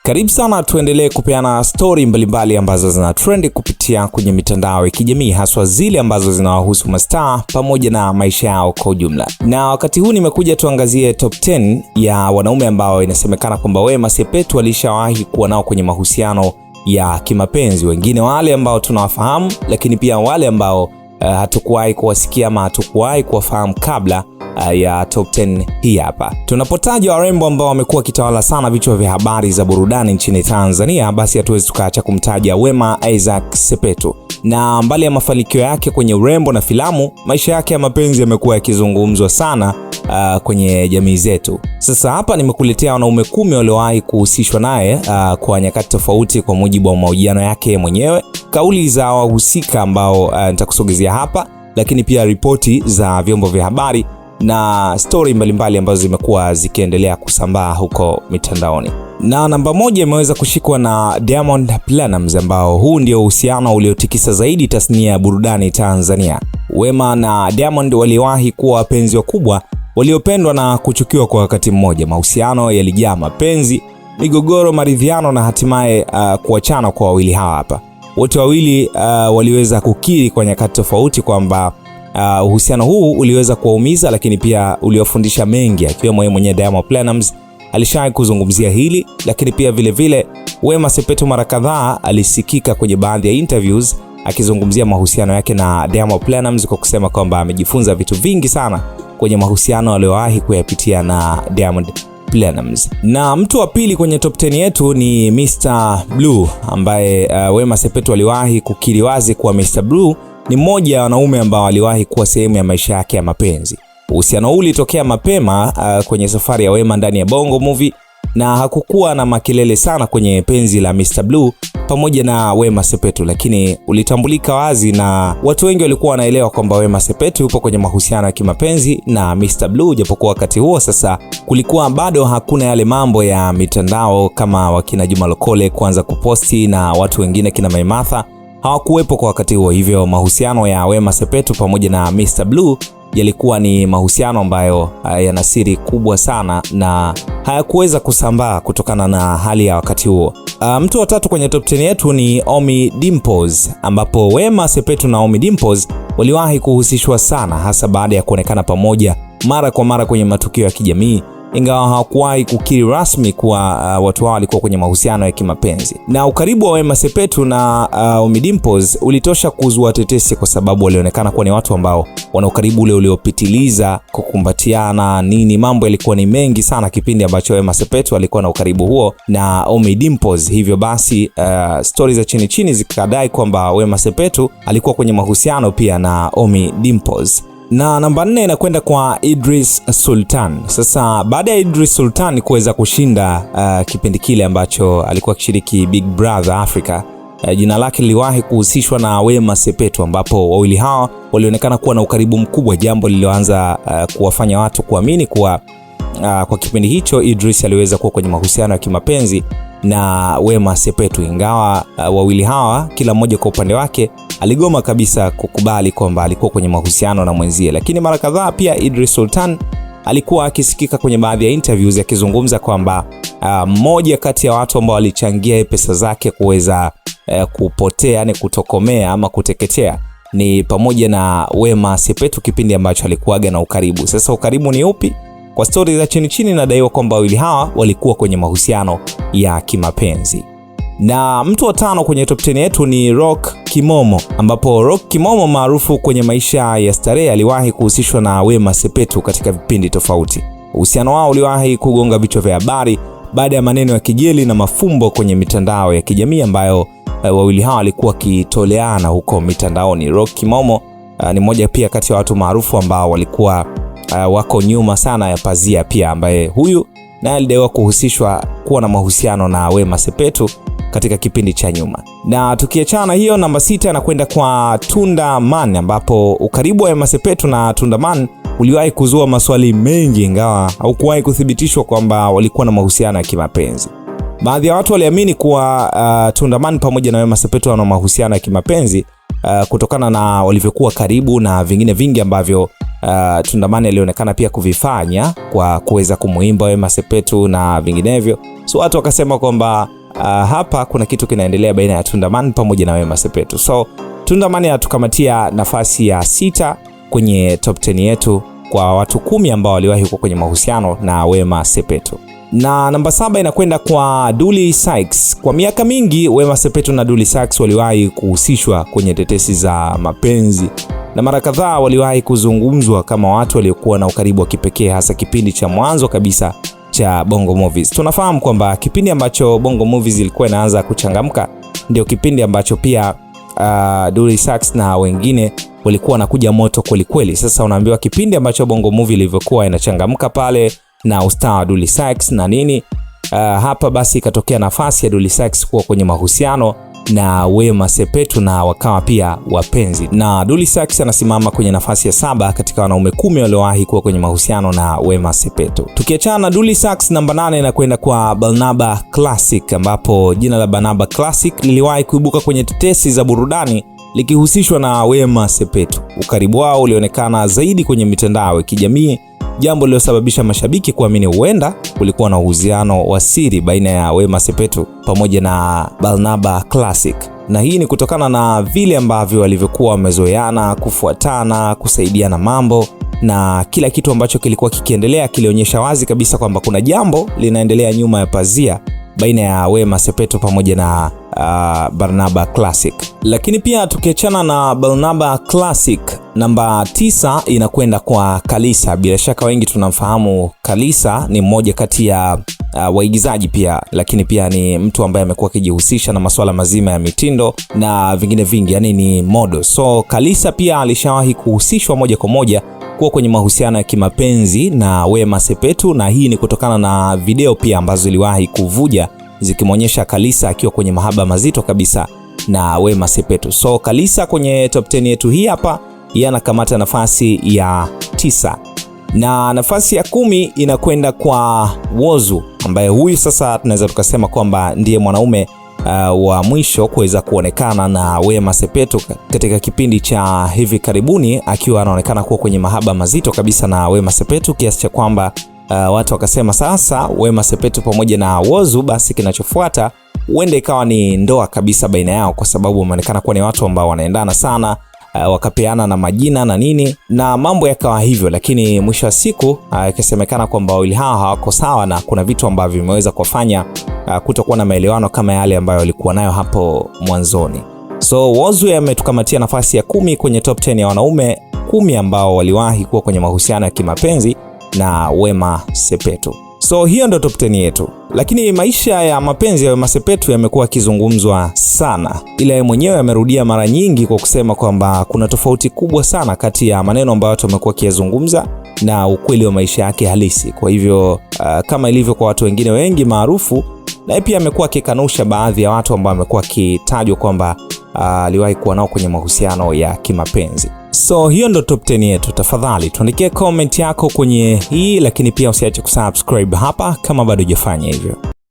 Karibu sana, tuendelee kupeana story mbalimbali ambazo zina trend kupitia kwenye mitandao ya kijamii, haswa zile ambazo zinawahusu mastaa pamoja na maisha yao kwa ujumla. Na wakati huu nimekuja tuangazie top 10 ya wanaume ambao inasemekana kwamba Wema Sepetu alishawahi kuwa nao kwenye mahusiano ya kimapenzi. Wengine wale ambao tunawafahamu, lakini pia wale ambao hatukuwahi kuwasikia ama hatukuwahi kuwafahamu kabla ya top 10 hii hapa. Tunapotaja warembo ambao wamekuwa kitawala sana vichwa vya habari za burudani nchini Tanzania, basi hatuwezi tukaacha kumtaja Wema Isaac Sepetu. Na mbali ya mafanikio yake kwenye urembo na filamu, maisha yake ya mapenzi yamekuwa yakizungumzwa sana kwenye jamii zetu. Sasa hapa nimekuletea wanaume 10 waliowahi kuhusishwa naye kwa nyakati tofauti kwa mujibu wa mahojiano yake mwenyewe, kauli za wahusika ambao nitakusogezea hapa, lakini pia ripoti za vyombo vya habari na story mbalimbali ambazo zimekuwa zikiendelea kusambaa huko mitandaoni. Na namba 1 imeweza kushikwa na Diamond Platnumz, ambao huu ndio uhusiano uliotikisa zaidi tasnia ya burudani Tanzania. Wema na Diamond waliwahi kuwa wapenzi wakubwa waliopendwa na kuchukiwa kwa wakati mmoja. Mahusiano yalijaa mapenzi, migogoro, maridhiano na hatimaye kuachana kwa wawili hawa hapa. Wote wawili waliweza kukiri kwa nyakati tofauti kwamba uhusiano huu uliweza kuwaumiza, lakini pia uliwafundisha mengi, akiwemo yeye mwenyewe Diamond Platnumz alishawahi kuzungumzia hili. Lakini pia vile vile Wema Sepetu mara kadhaa alisikika kwenye baadhi ya interviews akizungumzia mahusiano yake na Diamond Platnumz kwa kusema kwamba amejifunza vitu vingi sana kwenye mahusiano aliyowahi kuyapitia na Diamond Platnumz. Na mtu wa pili kwenye top 10 yetu ni Mr. Blue, ambaye Wema Sepetu aliwahi kukiri wazi kuwa Mr. Blue ni mmoja wa wanaume ambao waliwahi kuwa sehemu ya maisha yake ya mapenzi. Uhusiano huu ulitokea mapema kwenye safari ya Wema ndani ya Bongo Movie, na hakukuwa na makelele sana kwenye penzi la Mr. Blue pamoja na Wema Sepetu, lakini ulitambulika wazi na watu wengi walikuwa wanaelewa kwamba Wema Sepetu yupo kwenye mahusiano ya kimapenzi na Mr. Blue, japokuwa wakati huo sasa kulikuwa bado hakuna yale mambo ya mitandao kama wakina Juma Lokole kuanza kuposti na watu wengine kina Maimartha hawakuwepo kwa wakati huo. Hivyo mahusiano ya Wema Sepetu pamoja na Mr. Blue yalikuwa ni mahusiano ambayo yana siri kubwa sana na hayakuweza kusambaa kutokana na hali ya wakati huo. Mtu wa tatu kwenye top 10 yetu ni Ommy Dimpoz, ambapo Wema Sepetu na Ommy Dimpoz waliwahi kuhusishwa sana, hasa baada ya kuonekana pamoja mara kwa mara kwenye matukio ya kijamii, ingawa hawakuwahi kukiri rasmi kuwa watu hao walikuwa kwenye mahusiano ya kimapenzi. Na ukaribu wa Wema Sepetu na Ommy Dimpoz ulitosha kuzua tetesi kwa sababu walionekana kuwa ni watu ambao wana ukaribu ule uliopitiliza, kukumbatiana nini, mambo yalikuwa ni mengi sana kipindi ambacho Wema Sepetu alikuwa na ukaribu huo na Ommy Dimpoz. Hivyo basi stories za chini chini zikadai kwamba Wema Sepetu alikuwa kwenye mahusiano pia na Ommy Dimpoz. Na namba 4 inakwenda kwa Idris Sultan. Sasa baada ya Idris Sultan kuweza kushinda kipindi kile ambacho alikuwa akishiriki Big Brother Africa, jina lake liliwahi kuhusishwa na Wema Sepetu, ambapo wawili hawa walionekana kuwa na ukaribu mkubwa, jambo lililoanza kuwafanya watu kuamini kuwa kwa kipindi hicho Idris aliweza kuwa kwenye mahusiano ya kimapenzi na Wema Sepetu, ingawa wawili hawa kila mmoja kwa upande wake aligoma kabisa kukubali kwamba alikuwa kwenye mahusiano na mwenzie. Lakini mara kadhaa pia Idris Sultan alikuwa akisikika kwenye baadhi ya interviews akizungumza kwamba mmoja kati ya watu ambao walichangia pesa zake kuweza kupotea, yani kutokomea ama kuteketea, ni pamoja na Wema Sepetu kipindi ambacho alikuwaga na ukaribu. Sasa ukaribu ni upi? Kwa story za chini chini nadaiwa kwamba wawili hawa walikuwa kwenye mahusiano ya kimapenzi. Na mtu wa 5 kwenye top 10 yetu ni Rock Kimomo, ambapo Rock Kimomo maarufu kwenye maisha ya starehe aliwahi kuhusishwa na Wema Sepetu katika vipindi tofauti. Uhusiano wao uliwahi kugonga vichwa vya habari baada ya maneno ya kejeli na mafumbo kwenye mitandao ya kijamii ambayo wawili hawa walikuwa kitoleana huko mitandaoni. Rock Kimomo ni mmoja pia kati ya watu maarufu ambao walikuwa wako nyuma sana ya pazia pia, ambaye huyu naye alidaiwa kuhusishwa kuwa na mahusiano na Wema Sepetu katika kipindi cha nyuma. Na tukiachana hiyo, namba 6 anakwenda kwa Tunda Man, ambapo ukaribu wa Wema Sepetu na Tunda Man uliwahi kuzua maswali mengi, ingawa haukuwahi kuthibitishwa kwamba walikuwa na mahusiano ya kimapenzi. Baadhi ya watu waliamini kuwa Tunda Man pamoja na Wema Sepetu wana mahusiano ya kimapenzi kutokana na walivyokuwa karibu na vingine vingi ambavyo Tundamani alionekana pia kuvifanya kwa kuweza kumuimba Wema Sepetu na vinginevyo. So watu wakasema kwamba hapa kuna kitu kinaendelea baina ya Tundamani pamoja na Wema Sepetu. So Tundamani atukamatia nafasi ya 6 kwenye top 10 yetu kwa watu 10 ambao waliwahi kuwa kwenye mahusiano na Wema Sepetu. Na namba 7 inakwenda kwa Dully Sykes. Kwa miaka mingi Wema Sepetu na Dully Sykes waliwahi kuhusishwa kwenye tetesi za mapenzi, na mara kadhaa waliwahi kuzungumzwa kama watu waliokuwa na ukaribu wa kipekee, hasa kipindi cha mwanzo kabisa cha Bongo Movies. Tunafahamu kwamba kipindi ambacho Bongo Movies ilikuwa inaanza kuchangamka ndio kipindi ambacho pia Dully Sykes na wengine walikuwa wanakuja moto kweli kweli. Sasa unaambiwa kipindi ambacho Bongo Movie ilivyokuwa inachangamka pale na ustaa wa Dully Sykes na nini, hapa basi ikatokea nafasi ya Dully Sykes kuwa kwenye mahusiano na Wema Sepetu na wakawa pia wapenzi. Na Dully Sykes anasimama kwenye nafasi ya 7 katika wanaume 10 waliowahi kuwa kwenye mahusiano na Wema Sepetu. Tukiachana na Dully Sykes, namba 8 inakwenda kwa Barnaba Classic, ambapo jina la Barnaba Classic liliwahi kuibuka kwenye tetesi za burudani likihusishwa na Wema Sepetu. Ukaribu wao ulionekana zaidi kwenye mitandao ya kijamii, jambo lililosababisha mashabiki kuamini huenda kulikuwa na uhusiano wa siri baina ya Wema Sepetu pamoja na Barnaba Classic. Na hii ni kutokana na vile ambavyo walivyokuwa wamezoeana, kufuatana, kusaidiana mambo, na kila kitu ambacho kilikuwa kikiendelea kilionyesha wazi kabisa kwamba kuna jambo linaendelea nyuma ya pazia baina ya Wema Sepetu pamoja na Barnaba Classic. Lakini pia tukiachana na Barnaba Classic, namba 9 inakwenda kwa Kalisa. Bila shaka wengi tunamfahamu Kalisa, ni mmoja kati ya waigizaji pia, lakini pia ni mtu ambaye amekuwa akijihusisha na masuala mazima ya mitindo na vingine vingi, yani ni model. So Kalisa pia alishawahi kuhusishwa moja kwa moja kuwa kwenye mahusiano ya kimapenzi na Wema Sepetu, na hii ni kutokana na video pia ambazo ziliwahi kuvuja zikimonyesha Kalisa akiwa kwenye mahaba mazito kabisa na Wema Sepetu. So Kalisa kwenye top 10 yetu hii hapa, yeye anakamata nafasi ya 9. Na nafasi ya 10 inakwenda kwa Whozu, ambaye huyu sasa tunaweza tukasema kwamba ndiye mwanaume wa mwisho kuweza kuonekana na Wema Sepetu katika kipindi cha hivi karibuni, akiwa anaonekana kuwa kwenye mahaba mazito kabisa na Wema Sepetu, kiasi cha kwamba watu wakasema sasa Wema Sepetu pamoja na Whozu, basi kinachofuata huenda ikawa ni ndoa kabisa baina yao, kwa sababu wameonekana kuwa ni watu ambao wanaendana sana, wakapeana na majina na nini, na mambo yakawa hivyo. Lakini mwisho wa siku ikasemekana kwamba wawili hawa hawako sawa, na kuna vitu ambavyo vimeweza kufanya kutokuwa na maelewano kama yale ambayo walikuwa nayo hapo mwanzoni. So Whozu ametukamatia nafasi ya 10 kwenye top 10 ya wanaume 10 ambao waliwahi kuwa kwenye mahusiano ya kimapenzi na Wema Sepetu. So hiyo ndio top 10 yetu. Lakini maisha ya mapenzi ya Wema Sepetu yamekuwa yakizungumzwa sana, ila yeye mwenyewe amerudia mara nyingi kwa kusema kwamba kuna tofauti kubwa sana kati ya maneno ambayo watu wamekuwa kiyazungumza na ukweli wa maisha yake halisi. Kwa hivyo kama ilivyo kwa watu wengine wengi maarufu, na pia amekuwa akikanusha baadhi ya watu ambao amekuwa akitajwa kwamba aliwahi kuwa nao kwenye mahusiano ya kimapenzi. So hiyo ndo top 10 yetu. Tafadhali tuandikie comment yako kwenye hii, lakini pia usiache kusubscribe hapa kama bado hujafanya hivyo.